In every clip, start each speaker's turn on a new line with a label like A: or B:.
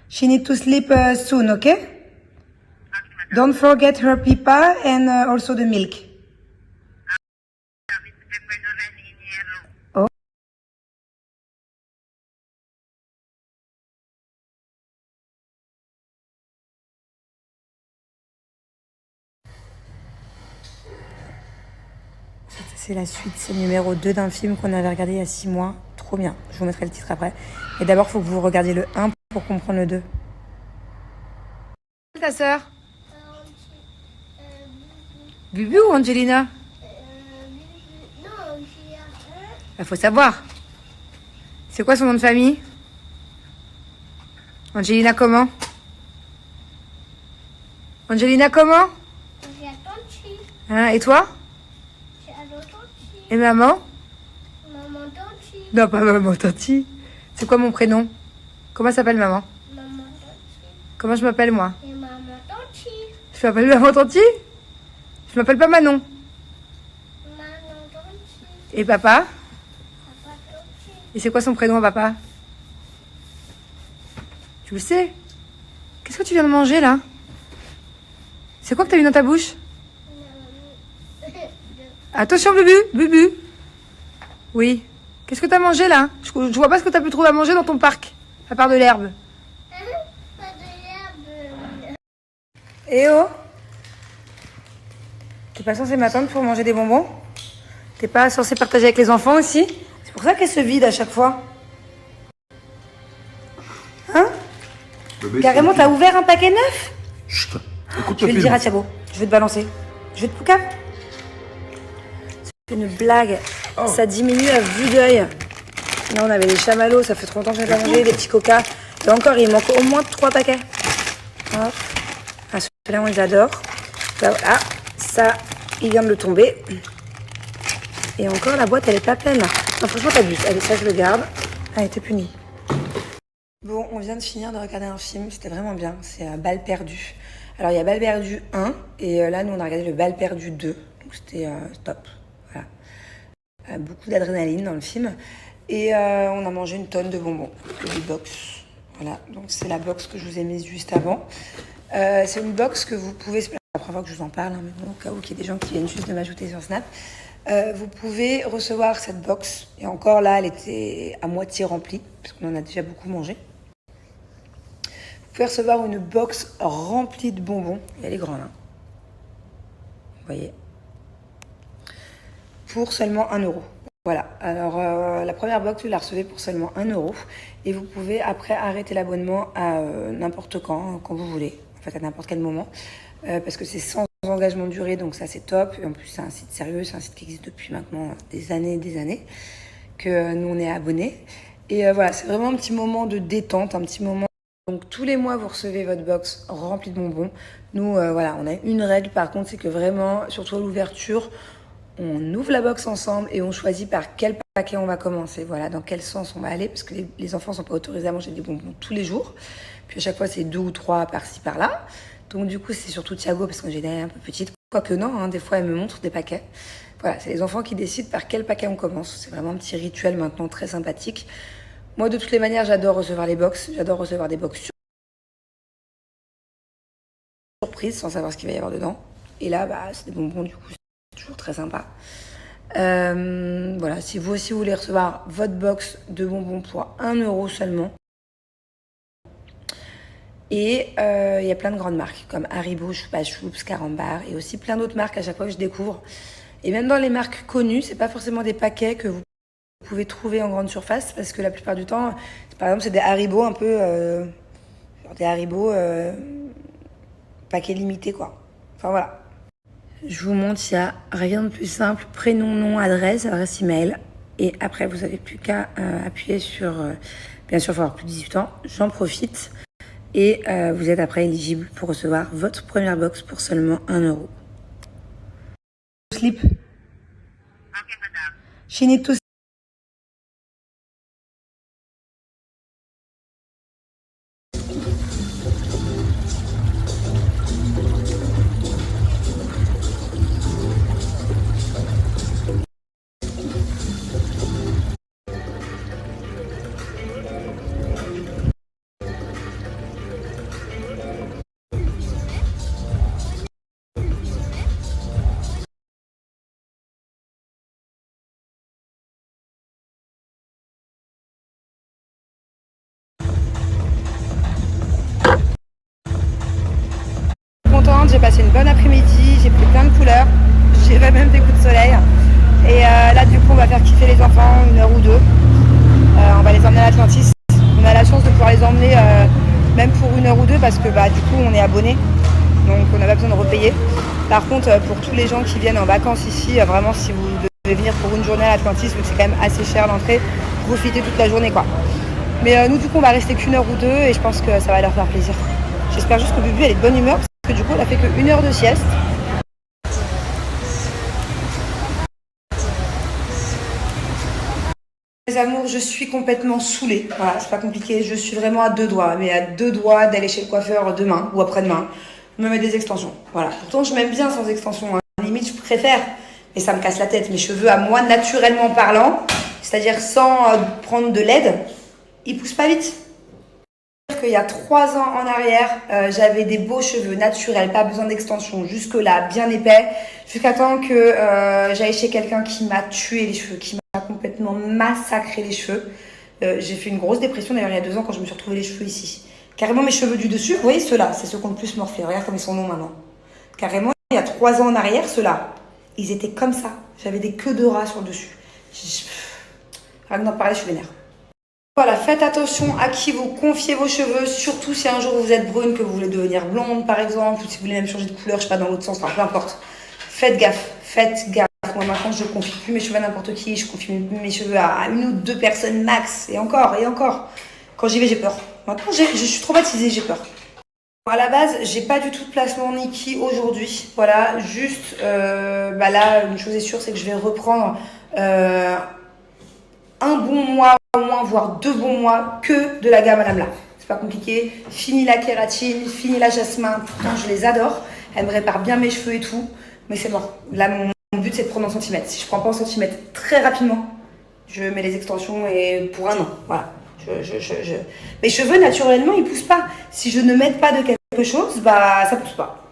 A: She need to sleep soon, okay? Don't forget her pipa and also the milk. Oh. C'est la suite, c'est le numéro 2 d'un film qu'on avait regardé il y a 6 mois. Trop bien, je vous mettrai le titre après. Mais d'abord, il faut que vous regardiez le 1 pour comprendre le 2. Ta sœur Bubu ou Angelina? Il faut savoir. C'est quoi son nom de famille? Angelina comment? Angelina comment? Hein, et toi? Et maman?
B: Maman Tanti.
A: Non, pas maman Tanti. C'est quoi mon prénom? Comment s'appelle maman?
B: Maman Tanti.
A: Comment je m'appelle moi?
B: Et Maman Tanti.
A: Je m'appelle maman Tanti? Je m'appelle pas Manon.
B: Maman Tanti.
A: Et papa?
B: Papa Tanti.
A: Et c'est quoi son prénom papa? Tu le sais? Qu'est-ce que tu viens de manger là? C'est quoi que t'as eu dans ta bouche? Attention Bubu, Bubu. Oui. Qu'est-ce que t'as mangé là? Je vois pas ce que t'as pu trouver à manger dans ton parc, à part de l'herbe.
B: Pas de l'herbe.
A: Eh oh! T'es pas censé m'attendre pour manger des bonbons? T'es pas censé partager avec les enfants aussi? C'est pour ça qu'elle se vide à chaque fois. Hein? Carrément, t'as ouvert un paquet neuf?
C: Chut, écoute
A: Je vais le dire à Thiago. Je vais te balancer. Je vais te poucave. C'est une blague.
C: Oh.
A: Ça diminue à vue d'œil. Là, on avait des chamallows. Ça fait trop longtemps que j'ai pas mangé. Des petits coca. Et encore, il manque au moins 3 paquets. Hop. Ah, celui-là, on les adore. Là, voilà. Ça, il vient de le tomber. Et encore, la boîte, elle est pas pleine. Non, franchement, t'abuses. Allez, ça, je le garde. Ah, elle était punie. Bon, on vient de finir de regarder un film. C'était vraiment bien. C'est Balle perdue. Alors, il y a Balle perdue 1. Et là, nous, on a regardé le Balle perdue 2. Donc, c'était top. Voilà. Beaucoup d'adrénaline dans le film. Et on a mangé une tonne de bonbons. Des box. Voilà. Donc, c'est la box que je vous ai mise juste avant. C'est une box que vous pouvez... C'est la première fois que je vous en parle, hein, mais bon, au cas où il y a des gens qui viennent juste de m'ajouter sur Snap. Vous pouvez recevoir cette box. Et encore là, elle était à moitié remplie, parce qu'on en a déjà beaucoup mangé. Vous pouvez recevoir une box remplie de bonbons. Et elle est grande, hein. Vous voyez. Pour seulement 1 €. Voilà. Alors, la première box, vous la recevez pour seulement 1 €. Et vous pouvez après arrêter l'abonnement à n'importe quand vous voulez. En fait, à n'importe quel moment. Parce que c'est sans engagement de durée, donc ça c'est top. Et en plus, c'est un site sérieux, c'est un site qui existe depuis maintenant des années que nous on est abonnés. Et voilà, c'est vraiment un petit moment de détente, un petit moment. Donc tous les mois, vous recevez votre box remplie de bonbons. Nous, voilà, on a une règle par contre, c'est que vraiment, surtout à l'ouverture, on ouvre la box ensemble et on choisit par quel paquet on va commencer. Voilà, dans quel sens on va aller, parce que les enfants sont pas autorisés à manger des bonbons tous les jours. Puis à chaque fois, c'est 2 ou 3 par-ci par-là. Donc du coup, c'est surtout Thiago, parce que j'ai un peu petite. Quoique non, hein, des fois, elle me montre des paquets. Voilà, c'est les enfants qui décident par quel paquet on commence. C'est vraiment un petit rituel maintenant très sympathique. Moi, de toutes les manières, j'adore recevoir les box. J'adore recevoir des box surprises, sans savoir ce qu'il va y avoir dedans. Et là, bah, c'est des bonbons, du coup, c'est toujours très sympa. Voilà, si vous aussi voulez recevoir votre box de bonbons pour 1 € seulement. Et il y a plein de grandes marques comme Haribo, Chupa Chups, Carambar et aussi plein d'autres marques à chaque fois que je découvre. Et même dans les marques connues, c'est pas forcément des paquets que vous pouvez trouver en grande surface parce que la plupart du temps, par exemple, c'est des Haribo un peu genre des Haribo paquets limités quoi. Enfin voilà. Je vous montre, il n'y a rien de plus simple. Prénom, nom, adresse email. Et après, vous n'avez plus qu'à appuyer sur... bien sûr, il faut avoir plus de 18 ans. J'en profite. Et vous êtes après éligible pour recevoir votre première box pour seulement 1 €. Sleep.
D: Okay, madame.
A: She need to contente, j'ai passé une bonne après-midi, j'ai pris plein de couleurs, j'ai même des coups de soleil. Et là du coup on va faire kiffer les enfants 1 heure ou 2. On va les emmener à l'Atlantis. On a la chance de pouvoir les emmener même pour 1 heure ou 2 parce que du coup on est abonné. Donc on n'a pas besoin de repayer. Par contre pour tous les gens qui viennent en vacances ici, vraiment si vous devez venir pour une journée à l'Atlantis, vu que c'est quand même assez cher l'entrée, profitez toute la journée quoi. Mais nous du coup on va rester qu'1 heure ou 2 et je pense que ça va leur faire plaisir. J'espère juste que Bubu elle est de bonne humeur parce que du coup elle a fait que 1 heure de sieste. Les amours, je suis complètement saoulée. Voilà, c'est pas compliqué. Je suis vraiment à 2 doigts, mais à 2 doigts d'aller chez le coiffeur demain ou après-demain, me mettre des extensions. Voilà. Pourtant, je m'aime bien sans extensions. Hein. Limite, je préfère, mais ça me casse la tête. Mes cheveux, à moi, naturellement parlant, c'est-à-dire sans prendre de LED, ils poussent pas vite. Il y a 3 ans en arrière, j'avais des beaux cheveux naturels, pas besoin d'extension, jusque là, bien épais, jusqu'à temps que j'aille chez quelqu'un qui m'a tué les cheveux, qui m'a complètement massacré les cheveux. J'ai fait une grosse dépression d'ailleurs il y a 2 ans quand je me suis retrouvée les cheveux ici. Carrément mes cheveux du dessus, vous voyez ceux-là, c'est ceux qui ont le plus morflé, regarde comme ils sont longs maintenant. Carrément, il y a 3 ans en arrière, ceux-là, ils étaient comme ça, j'avais des queues de rats sur le dessus. Rien que d'en parler, je suis vénère. Voilà, faites attention à qui vous confiez vos cheveux, surtout si un jour vous êtes brune, que vous voulez devenir blonde par exemple, ou si vous voulez même changer de couleur, je sais pas, dans l'autre sens, enfin peu importe. Faites gaffe, faites gaffe. Moi maintenant je confie plus mes cheveux à n'importe qui, je confie mes cheveux à 1 ou 2 personnes max, et encore. Quand j'y vais j'ai peur. Maintenant je suis traumatisée, j'ai peur. À la base, j'ai pas du tout de placement Niki aujourd'hui, voilà, juste là une chose est sûre, c'est que je vais reprendre un bon mois au moins, voire 2 bons mois que de la gamme Madame La. C'est pas compliqué. Fini la kératine, fini la jasmin. Pourtant, je les adore. Elle me répare bien mes cheveux et tout. Mais c'est mort. Là, mon but, c'est de prendre en centimètres. Si je prends pas en centimètres très rapidement, je mets les extensions et pour 1 an. Voilà. Mes cheveux, naturellement, ils poussent pas. Si je ne m'aide pas de quelque chose, ça pousse pas.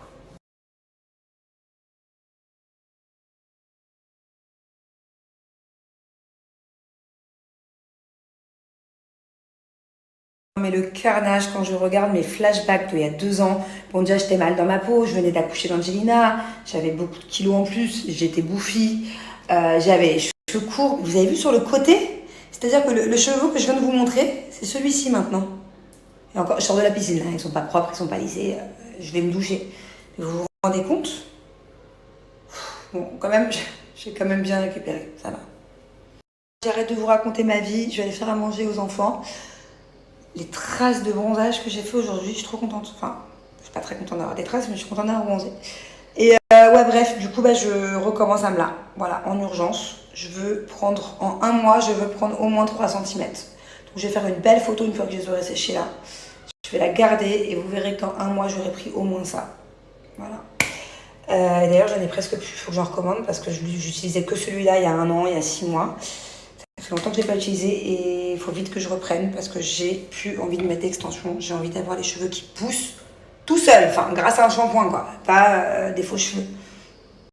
A: Mais le carnage quand je regarde mes flashbacks d'il y a 2 ans. Bon, déjà j'étais mal dans ma peau, je venais d'accoucher d'Angelina, j'avais beaucoup de kilos en plus, j'étais bouffie, j'avais les cheveux courts. Vous avez vu sur le côté? C'est-à-dire que le cheveu que je viens de vous montrer, c'est celui-ci maintenant. Et encore, je sors de la piscine, là. Ils sont pas propres, ils sont pas lissés, je vais me doucher. Mais vous vous rendez compte? Bon, quand même, j'ai quand même bien récupéré, ça va. J'arrête de vous raconter ma vie, je vais aller faire à manger aux enfants. Les traces de bronzage que j'ai fait aujourd'hui, je suis trop contente. Enfin, je suis pas très contente d'avoir des traces, mais je suis contente d'avoir bronzé. Et ouais, bref, du coup, je recommence à me là. Voilà, en urgence. Je veux prendre, en 1 mois, je veux prendre au moins 3 cm. Donc, je vais faire une belle photo une fois que je les aurai séchés là. Je vais la garder et vous verrez qu'en 1 mois, j'aurai pris au moins ça. Voilà. Et d'ailleurs, j'en ai presque plus. Il faut que j'en recommande parce que j'utilisais que celui-là il y a 1 an, il y a 6 mois. Ça fait longtemps que je ne l'ai pas utilisé et il faut vite que je reprenne parce que j'ai plus envie de mettre d'extension. J'ai envie d'avoir les cheveux qui poussent tout seuls, enfin grâce à un shampoing quoi, pas des faux cheveux.